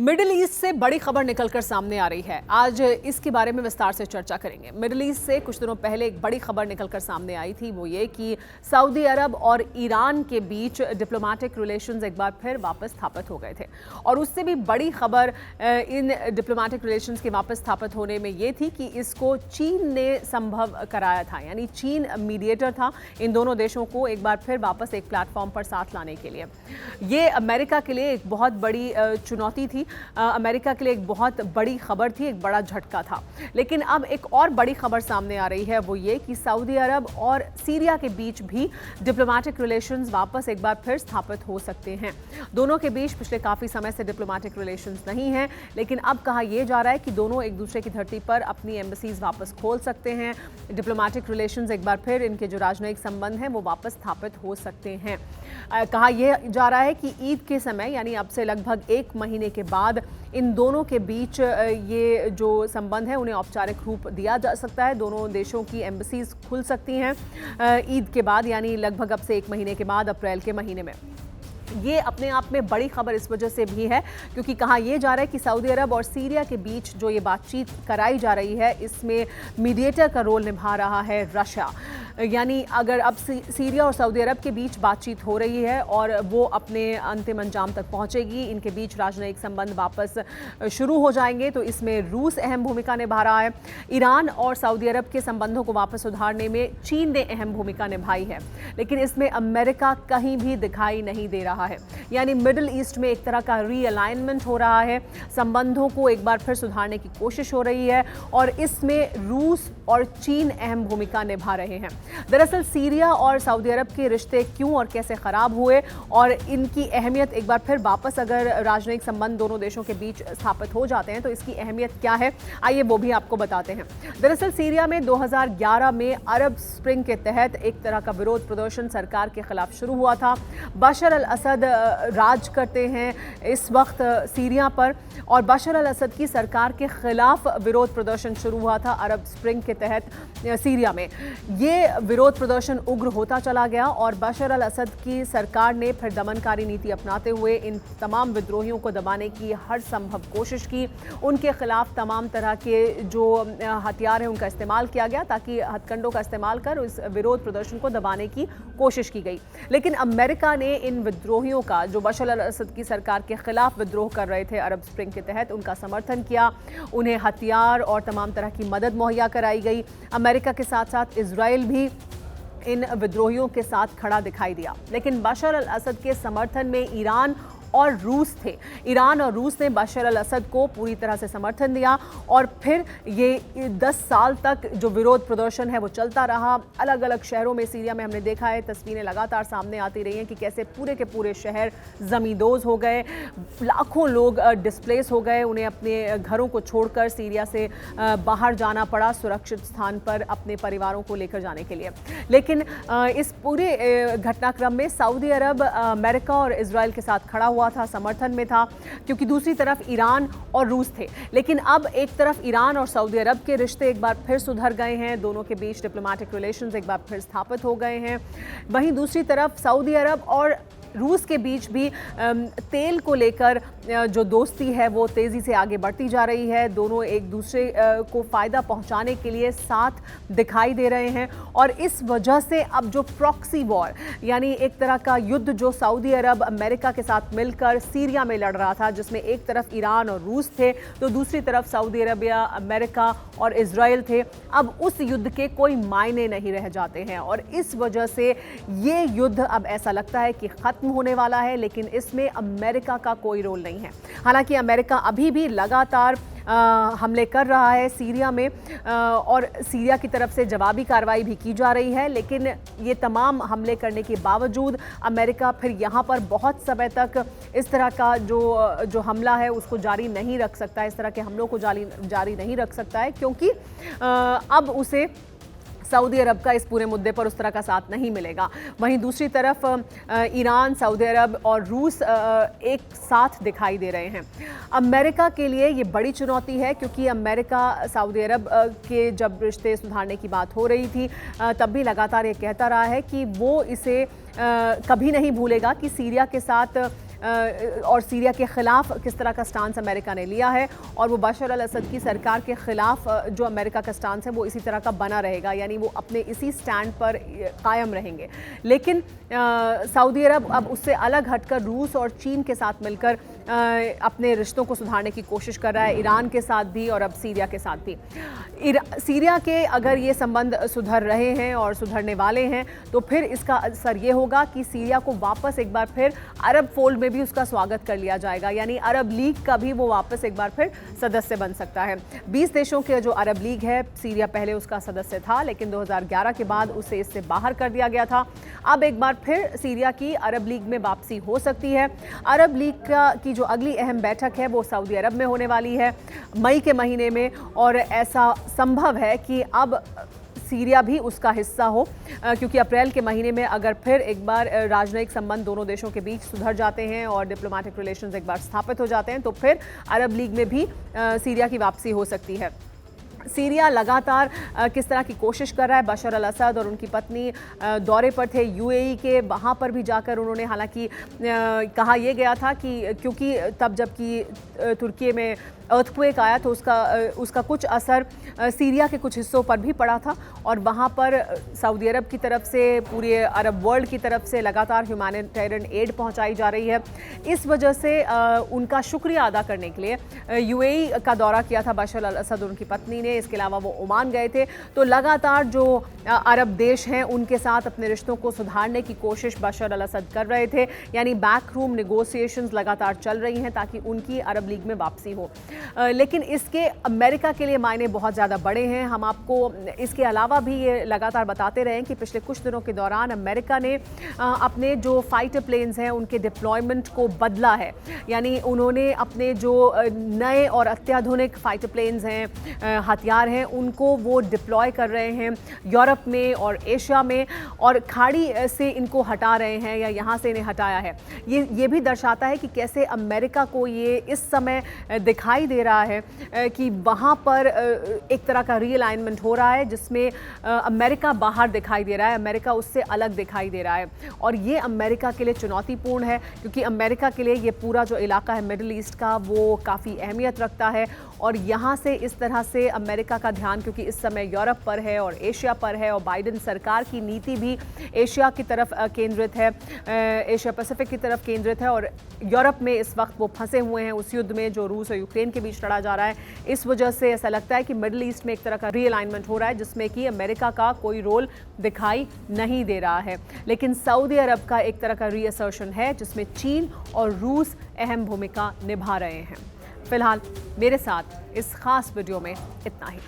Middle east से बड़ी खबर निकलकर सामने आ रही है। आज इसके बारे में विस्तार से चर्चा करेंगे। मिडिल ईस्ट से कुछ दिनों पहले एक बड़ी खबर निकलकर सामने आई थी, वो ये कि सऊदी अरब और ईरान के बीच डिप्लोमेटिक रिलेशंस एक बार फिर वापस स्थापित हो गए थे। और उससे भी बड़ी खबर इन डिप्लोमेटिक रिलेशंस के वापस स्थापित होने में ये थी कि इसको चीन ने संभव कराया था, यानी चीन मीडिएटर था इन दोनों देशों को एक बार फिर वापस एक प्लेटफॉर्म पर साथ लाने के लिए। ये अमेरिका के लिए एक बहुत बड़ी चुनौती थी, अमेरिका के लिए एक बहुत बड़ी खबर थी, एक बड़ा झटका था। लेकिन अब एक और बड़ी खबर सामने आ रही है, वो ये कि सऊदी अरब और सीरिया के बीच भी डिप्लोमेटिक रिलेशंस वापस एक बार फिर स्थापित हो सकते हैं। दोनों के बीच पिछले काफ़ी समय से डिप्लोमेटिक रिलेशंस नहीं हैं, लेकिन अब कहा यह जा रहा है कि दोनों एक दूसरे की धरती पर अपनी एम्बेसीज वापस खोल सकते हैं। डिप्लोमेटिक रिलेशंस एक बार फिर, इनके जो राजनयिक संबंध हैं वो वापस स्थापित हो सकते हैं। कहा यह जा रहा है कि ईद के समय, यानी अब से लगभग एक महीने के बाद इन दोनों के बीच ये जो संबंध है उन्हें औपचारिक रूप दिया जा सकता है। दोनों देशों की एम्बेसीज खुल सकती हैं ईद के बाद, यानी लगभग अब से एक महीने के बाद, अप्रैल के महीने में। ये अपने आप में बड़ी खबर इस वजह से भी है क्योंकि कहा यह जा रहा है कि सऊदी अरब और सीरिया के बीच जो ये बातचीत कराई जा रही है, इसमें मीडिएटर का रोल निभा रहा है रशिया। यानी अगर अब सीरिया और सऊदी अरब के बीच बातचीत हो रही है और वो अपने अंतिम अंजाम तक पहुंचेगी, इनके बीच राजनयिक संबंध वापस शुरू हो जाएंगे, तो इसमें रूस अहम भूमिका निभा रहा है। ईरान और सऊदी अरब के संबंधों को वापस सुधारने में चीन ने अहम भूमिका निभाई है, लेकिन इसमें अमेरिका कहीं भी दिखाई नहीं दे रहा है। यानी मिडिल ईस्ट में एक तरह का रीअलाइनमेंट हो रहा है, संबंधों को एक बार फिर सुधारने की कोशिश हो रही है और इसमें रूस और चीन अहम भूमिका निभा रहे हैं। दरअसल सीरिया और सऊदी अरब के रिश्ते क्यों और कैसे खराब हुए और इनकी अहमियत एक बार फिर वापस अगर राजनयिक संबंध दोनों देशों के बीच स्थापित हो जाते हैं तो इसकी अहमियत क्या है, आइए वो भी आपको बताते हैं। दरअसल सीरिया में 2011 में अरब स्प्रिंग के तहत एक तरह का विरोध प्रदर्शन सरकार के खिलाफ शुरू हुआ था। बशर अल असद राज करते हैं इस वक्त सीरिया पर और बशर अल असद की सरकार के खिलाफ विरोध प्रदर्शन शुरू हुआ था अरब स्प्रिंग के तहत सीरिया में। ये विरोध प्रदर्शन उग्र होता चला गया और बशर अल असद की सरकार ने फिर दमनकारी नीति अपनाते हुए इन तमाम विद्रोहियों को दबाने की हर संभव कोशिश की। उनके खिलाफ तमाम तरह के जो हथियार हैं उनका इस्तेमाल किया गया ताकि हथकंडों का इस्तेमाल कर इस विरोध प्रदर्शन को दबाने की कोशिश की गई। लेकिन अमेरिका ने इन विद्रोहियों का, जो बशर अल असद की सरकार के खिलाफ विद्रोह कर रहे थे अरब स्प्रिंग के तहत, उनका समर्थन किया। उन्हें हथियार और तमाम तरह की मदद मुहैया कराई गई। अमेरिका के साथ साथ इजराइल भी इन विद्रोहियों के साथ खड़ा दिखाई दिया। लेकिन बशर अल असद के समर्थन में ईरान और रूस थे। ईरान और रूस ने बशर अल असद को पूरी तरह से समर्थन दिया और फिर ये 10 साल तक जो विरोध प्रदर्शन है वो चलता रहा। अलग अलग शहरों में सीरिया में हमने देखा है, तस्वीरें लगातार सामने आती रही हैं कि कैसे पूरे के पूरे शहर जमींदोज हो गए, लाखों लोग डिस्प्लेस हो गए, उन्हें अपने घरों को छोड़कर सीरिया से बाहर जाना पड़ा सुरक्षित स्थान पर अपने परिवारों को लेकर जाने के लिए। लेकिन इस पूरे घटनाक्रम में सऊदी अरब अमेरिका और इजराइल के साथ खड़ा हुआ था, समर्थन में था, क्योंकि दूसरी तरफ ईरान और रूस थे। लेकिन अब एक तरफ ईरान और सऊदी अरब के रिश्ते एक बार फिर सुधर गए हैं, दोनों के बीच डिप्लोमेटिक रिलेशंस एक बार फिर स्थापित हो गए हैं। वहीं दूसरी तरफ सऊदी अरब और रूस के बीच भी तेल को लेकर जो दोस्ती है वो तेज़ी से आगे बढ़ती जा रही है। दोनों एक दूसरे को फ़ायदा पहुंचाने के लिए साथ दिखाई दे रहे हैं और इस वजह से अब जो प्रॉक्सी वॉर, यानी एक तरह का युद्ध जो सऊदी अरब अमेरिका के साथ मिलकर सीरिया में लड़ रहा था, जिसमें एक तरफ ईरान और रूस थे तो दूसरी तरफ सऊदी अरबिया, अमेरिका और इजराइल थे, अब उस युद्ध के कोई मायने नहीं रह जाते हैं और इस वजह से ये युद्ध अब ऐसा लगता है कि खत्म होने वाला है। लेकिन इसमें अमेरिका का कोई रोल नहीं है। हालांकि अमेरिका अभी भी लगातार हमले कर रहा है सीरिया में और सीरिया की तरफ से जवाबी कार्रवाई भी की जा रही है। लेकिन ये तमाम हमले करने के बावजूद अमेरिका फिर यहाँ पर बहुत समय तक इस तरह का जो हमला है उसको जारी नहीं रख सकता है, इस तरह के हमलों को जारी नहीं रख सकता है, क्योंकि अब उसे सऊदी अरब का इस पूरे मुद्दे पर उस तरह का साथ नहीं मिलेगा। वहीं दूसरी तरफ ईरान, सऊदी अरब और रूस एक साथ दिखाई दे रहे हैं। अमेरिका के लिए ये बड़ी चुनौती है क्योंकि अमेरिका सऊदी अरब के जब रिश्ते सुधारने की बात हो रही थी तब भी लगातार ये कहता रहा है कि वो इसे कभी नहीं भूलेगा कि सीरिया के साथ और सीरिया के ख़िलाफ़ किस तरह का स्टांस अमेरिका ने लिया है, और वो बशर अल असद की सरकार के ख़िलाफ़ जो अमेरिका का स्टांस है वो इसी तरह का बना रहेगा, यानी वो अपने इसी स्टैंड पर कायम रहेंगे। लेकिन सऊदी अरब अब उससे अलग हटकर रूस और चीन के साथ मिलकर अपने रिश्तों को सुधारने की कोशिश कर रहा है, ईरान के साथ भी और अब सीरिया के साथ भी। सीरिया के अगर ये संबंध सुधर रहे हैं और सुधरने वाले हैं तो फिर इसका असर ये होगा कि सीरिया को वापस एक बार फिर अरब फोल्ड में भी उसका स्वागत कर लिया जाएगा, यानी अरब लीग का भी वो वापस एक बार फिर सदस्य बन सकता है। 20 देशों के जो अरब लीग है, सीरिया पहले उसका सदस्य था लेकिन 2011 के बाद उसे इससे बाहर कर दिया गया था। अब एक बार फिर सीरिया की अरब लीग में वापसी हो सकती है। अरब लीग की जो अगली अहम बैठक है वो सऊदी अरब में होने वाली है मई के महीने में, और ऐसा संभव है कि अब सीरिया भी उसका हिस्सा हो, क्योंकि अप्रैल के महीने में अगर फिर एक बार राजनयिक संबंध दोनों देशों के बीच सुधर जाते हैं और डिप्लोमेटिक रिलेशंस एक बार स्थापित हो जाते हैं तो फिर अरब लीग में भी सीरिया की वापसी हो सकती है। सीरिया लगातार किस तरह की कोशिश कर रहा है, बशर अल असद और उनकी पत्नी दौरे पर थे यूएई के, वहाँ पर भी जाकर उन्होंने हालांकि कहा यह गया था कि क्योंकि तब जबकि तुर्की में अर्थक्वेक आया तो उसका कुछ असर सीरिया के कुछ हिस्सों पर भी पड़ा था, और वहाँ पर सऊदी अरब की तरफ से पूरे अरब वर्ल्ड की तरफ से लगातार ह्यूमैनिटेरियन एड पहुँचाई जा रही है। इस वजह से उनका शुक्रिया अदा करने के लिए यूएई का दौरा किया था बशर अल असद और उनकी पत्नी ने। इसके अलावा वो ओमान गए थे। तो लगातार जो अरब देश हैं उनके साथ अपने रिश्तों को सुधारने की कोशिश बशर अल असद कर रहे थे, यानी बैकरूम नेगोशिएशंस लगातार चल रही हैं ताकि उनकी अरब लीग में वापसी हो। लेकिन इसके अमेरिका के लिए मायने बहुत ज़्यादा बड़े हैं। हम आपको इसके अलावा भी ये लगातार बताते रहे कि पिछले कुछ दिनों के दौरान अमेरिका ने अपने जो फाइटर प्लेन्स हैं उनके डिप्लॉयमेंट को बदला है, यानी उन्होंने अपने जो नए और अत्याधुनिक फाइटर प्लेन्स हैं, हथियार हैं, उनको वो डिप्लॉय कर रहे हैं यूरोप में और एशिया में, और खाड़ी से इनको हटा रहे हैं या यहाँ से इन्हें हटाया है। ये भी दर्शाता है कि कैसे अमेरिका को ये इस समय दिखाई दे रहा है कि वहाँ पर एक तरह का रीअलाइनमेंट हो रहा है जिसमें अमेरिका बाहर दिखाई दे रहा है, अमेरिका उससे अलग दिखाई दे रहा है, और ये अमेरिका के लिए चुनौतीपूर्ण है क्योंकि अमेरिका के लिए ये पूरा जो इलाका है मिडिल ईस्ट का वो काफ़ी अहमियत रखता है, और यहाँ से इस तरह से अमेरिका का ध्यान क्योंकि इस समय यूरोप पर है और एशिया पर है, और बाइडेन सरकार की नीति भी एशिया की तरफ केंद्रित है, एशिया पैसिफिक की तरफ केंद्रित है, और यूरोप में इस वक्त वो फंसे हुए हैं उस युद्ध में जो रूस और यूक्रेन के बीच लड़ा जा रहा है। इस वजह से ऐसा लगता है कि मिडिल ईस्ट में एक तरह का रीअलाइनमेंट हो रहा है जिसमें कि अमेरिका का कोई रोल दिखाई नहीं दे रहा है, लेकिन सऊदी अरब का एक तरह का रीअसर्शन है जिसमें चीन और रूस अहम भूमिका निभा रहे हैं। फिलहाल मेरे साथ इस खास वीडियो में इतना ही।